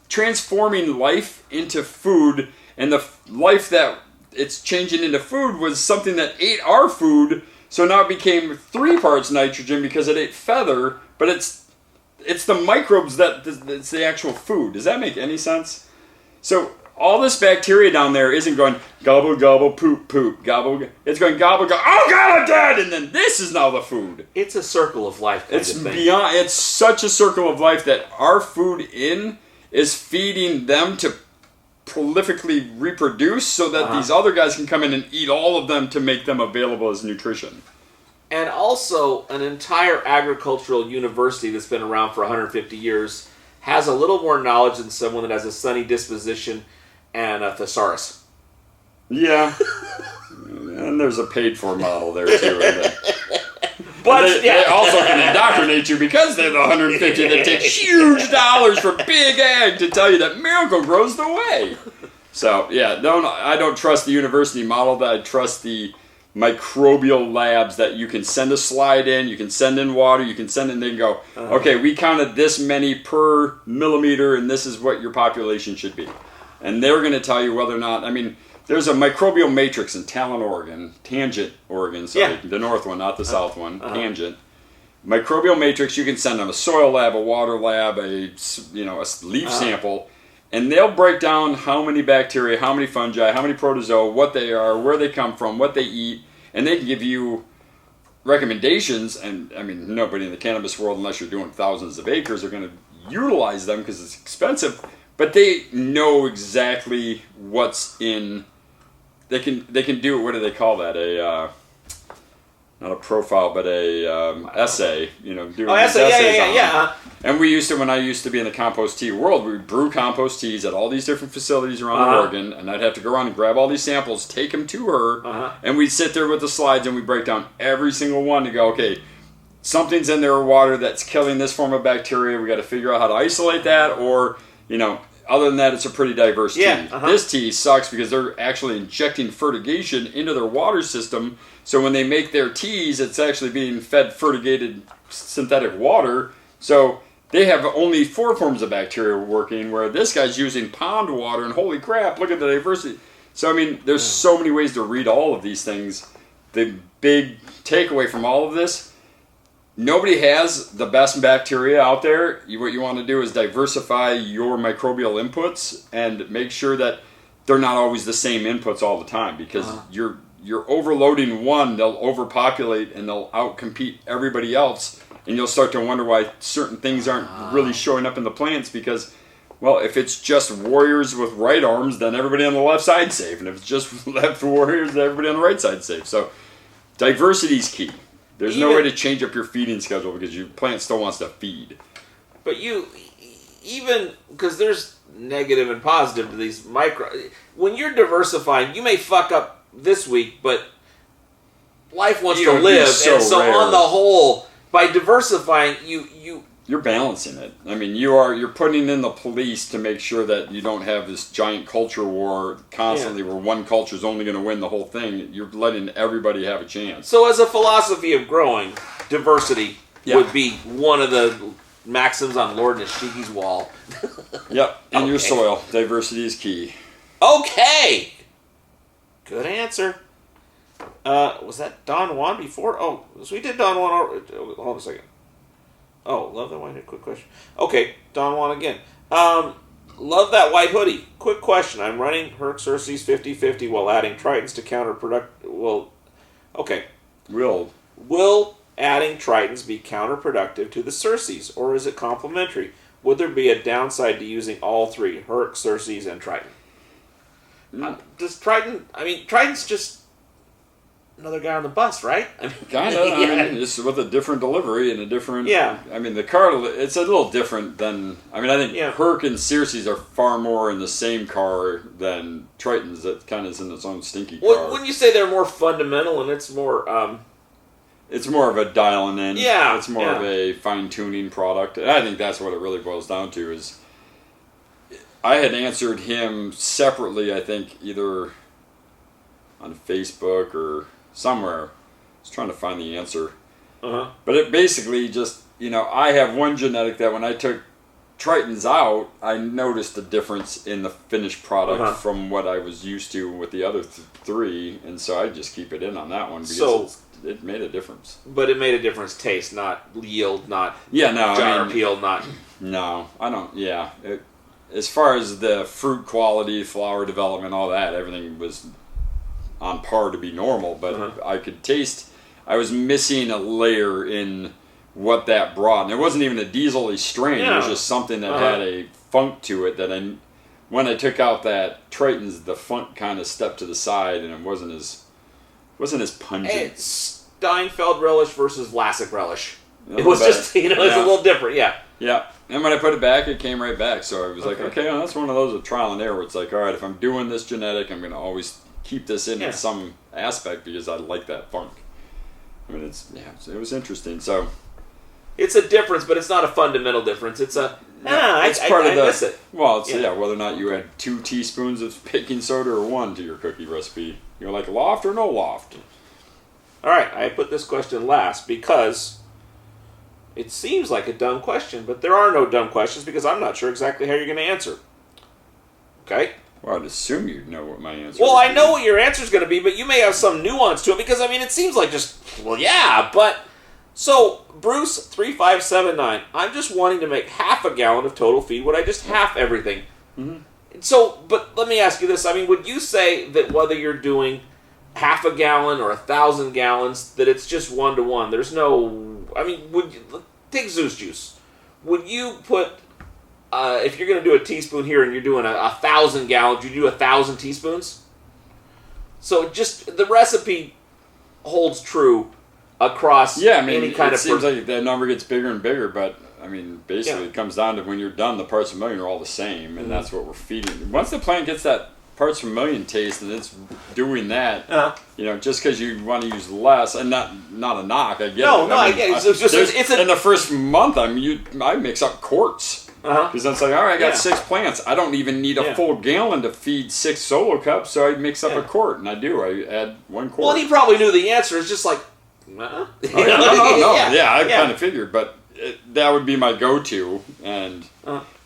transforming life into food, and the life that it's changing into food was something that ate our food. So now it became 3 parts nitrogen because it ate feather, but it's the microbes that's the actual food. Does that make any sense? So all this bacteria down there isn't going gobble, gobble, poop, poop, gobble. It's going gobble, gobble, oh God, I'm dead! And then this is now the food. It's a circle of life. It's beyond. It's such a circle of life that our food is feeding them to prolifically reproduce so that these other guys can come in and eat all of them to make them available as nutrition. And also, an entire agricultural university that's been around for 150 years has a little more knowledge than someone that has a sunny disposition and a thesaurus. Yeah. And there's a paid-for model there, too. But they also can indoctrinate you because they're the 150 that take huge dollars for big ag to tell you that miracle grows the way. So, I don't trust the university model. I trust the microbial labs that you can send a slide in, you can send in water, you can send in, they can go, okay, we counted this many per millimeter, and this is what your population should be. And they're going to tell you whether or not, I mean, there's a microbial matrix in Tangent, Oregon, the north one, not the south one, Tangent. Microbial matrix, you can send them a soil lab, a water lab, a leaf sample, and they'll break down how many bacteria, how many fungi, how many protozoa, what they are, where they come from, what they eat, and they can give you recommendations. And I mean, nobody in the cannabis world, unless you're doing thousands of acres, are going to utilize them because it's expensive. But they know exactly what's in. They can do, what do they call that? Not a profile, but a essay. Doing essays on. And we used to, when I used to be in the compost tea world, we would brew compost teas at all these different facilities around Oregon, and I'd have to go around and grab all these samples, take them to her, and we'd sit there with the slides and we'd break down every single one to go, okay, something's in their water that's killing this form of bacteria. We got to figure out how to isolate that, or other than that, it's a pretty diverse tea. Uh-huh. This tea sucks because they're actually injecting fertigation into their water system. So when they make their teas, it's actually being fed fertigated synthetic water. So they have only 4 forms of bacteria working, where this guy's using pond water, and holy crap, look at the diversity. So, I mean, there's so many ways to read all of these things. The big takeaway from all of this, nobody has the best bacteria out there. What you want to do is diversify your microbial inputs and make sure that they're not always the same inputs all the time, because you're overloading one, they'll overpopulate and they'll outcompete everybody else, and you'll start to wonder why certain things aren't really showing up in the plants, because, well, if it's just warriors with right arms, then everybody on the left side's safe, and if it's just left warriors, then everybody on the right side's safe. So diversity is key. There's no way to change up your feeding schedule because your plant still wants to feed. But because there's negative and positive to these when you're diversifying, you may fuck up this week, but life wants to live, and so rare. On the whole, by diversifying, you're balancing it. I mean, you're putting in the police to make sure that you don't have this giant culture war constantly where one culture is only going to win the whole thing. You're letting everybody have a chance. So as a philosophy of growing, diversity would be one of the maxims on Lord Nishiki's wall. Yep, in your soil, diversity is key. Okay! Good answer. Was that Don Juan before? Oh, so we did Don Juan already. Hold on a second. Oh, love that white hoodie. Quick question. Okay, Don Juan again. Love that white hoodie. Quick question. I'm running Herc Xerces 50/50 while adding Tritons to counterproduct. Will adding Tritons be counterproductive to the Xerces, or is it complementary? Would there be a downside to using all 3, Herc, Xerces, and Triton? Does Triton... I mean, Triton's just another guy on the bus, right? I mean, kind of. I mean, it's with a different delivery and a different... Yeah. I mean, the car, it's a little different than... I mean, I think Herc and Xerces are far more in the same car than Tritons. That kind of is in its own stinky car. Wouldn't you say they're more fundamental and it's more... It's more of a dialing in. Yeah. It's more of a fine-tuning product. And I think that's what it really boils down to is... I had answered him separately, I think, either on Facebook or somewhere. I was trying to find the answer. But it basically just, I have one genetic that when I took Tritons out, I noticed a difference in the finished product from what I was used to with the other 3. And so I just keep it in on that one because it made a difference. But it made a difference taste, not yield, not jar peel, not... No, I don't, as far as the fruit quality, flower development, all that, everything was on par to be normal. But I could taste, I was missing a layer in what that brought. And it wasn't even a diesel-y strain. It was just something that had a funk to it that when I took out that Tritons, the funk kind of stepped to the side and it wasn't as pungent. It's Steinfeld relish versus Vlasic relish. It was just, it's a little different, Yeah. And when I put it back, it came right back. So I was like, okay, well, that's one of those of trial and error where it's like, all right, if I'm doing this genetic, I'm going to always keep this in some aspect because I like that funk. I mean, it was interesting. So it's a difference, but it's not a fundamental difference. It's a, it's part of the, miss it. Well, it's, whether or not you add 2 teaspoons of baking soda or 1 to your cookie recipe. You're like, loft or no loft? All right, I put this question last because... It seems like a dumb question, but there are no dumb questions because I'm not sure exactly how you're going to answer. Okay? Well, I'd assume you'd know what my answer is. Well, I know what your answer is going to be, but you may have some nuance to it because, I mean, it seems like just, but... So, Bruce3579, I'm just wanting to make half a gallon of total feed. Would I just half everything? So, but let me ask you this. I mean, would you say that whether you're doing half a gallon or 1,000 gallons, that it's just 1-to-1? There's no... I mean, take Zeus juice. Would you put, if you're going to do a teaspoon here and you're doing 1,000 gallons, you do 1,000 teaspoons? So just, the recipe holds true across any kind of... it seems like that number gets bigger and bigger, but, I mean, basically it comes down to when you're done, the parts per million are all the same, and that's what we're feeding. Once the plant gets that parts per million taste and it's doing that, just because you want to use less, and not a knock, I get it. I get it. It's in the first month, I mix up quarts. Because it's like, all right, I got Yeah. 6 plants. I don't even need a Yeah. full gallon to feed 6 solo cups, so I mix up Yeah. a quart, and I do. I add 1 quart. Well, and he probably knew the answer. It's just like, Oh, yeah, no. Yeah. I kind of figured, but that would be my go-to. And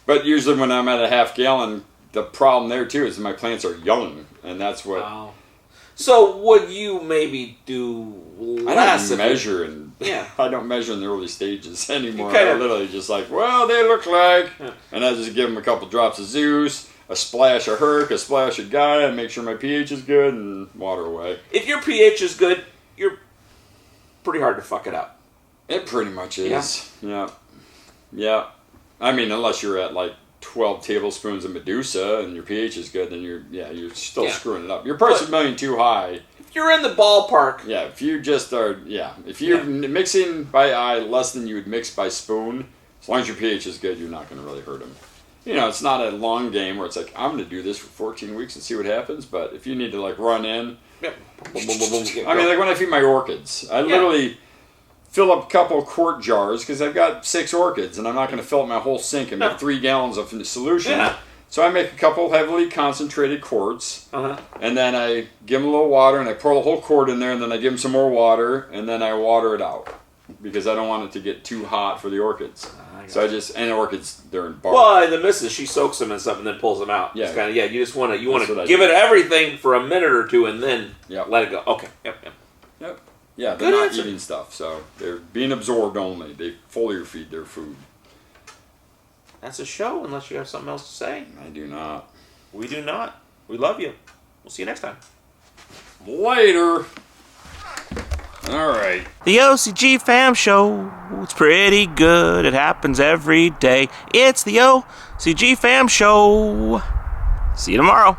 but usually when I'm at a half gallon, the problem there too is my plants are young, and that's what Wow. So would you maybe do I less? don't measure in. Yeah. I don't measure in the early stages anymore. kinda- I literally just like, well, they look like, and I just give them a couple drops of Zeus, a splash of Herc, a splash of Gaia, and make sure my pH is good, and water away. If your pH is good, you're pretty hard to fuck it up. It pretty much is. Yeah. I mean, unless you're at like 12 tablespoons of Medusa and your pH is good, then you're still screwing it up. Your parts per million too high. If you're in the ballpark. Yeah, if you just are, if you're mixing by eye less than you would mix by spoon, as long as your pH is good, you're not going to really hurt them. You know, it's not a long game where it's like, I'm going to do this for 14 weeks and see what happens, but if you need to like run in, I mean, like when I feed my orchids, I literally fill up a couple quart jars because I've got 6 orchids and I'm not going to fill up my whole sink and make 3 gallons of solution. Yeah. So I make a couple heavily concentrated quarts, and then I give them a little water, and I pour the whole quart in there, and then I give them some more water, and then I water it out because I don't want it to get too hot for the orchids. So and orchids, they're in bark. Well, the missus, she soaks them in something and then pulls them out. Yeah. It's kinda, you just want to what give it everything for a minute or two and then let it go. Okay. Yep. Yeah, they're Good not answer. eating stuff, so they're being absorbed only. They foliar feed their food. That's a show, unless you have something else to say. I do not. We do not. We love you. We'll see you next time. Later. All right. The OCGFAM show, it's pretty good. It happens every day. It's the OCGFAM show. See you tomorrow.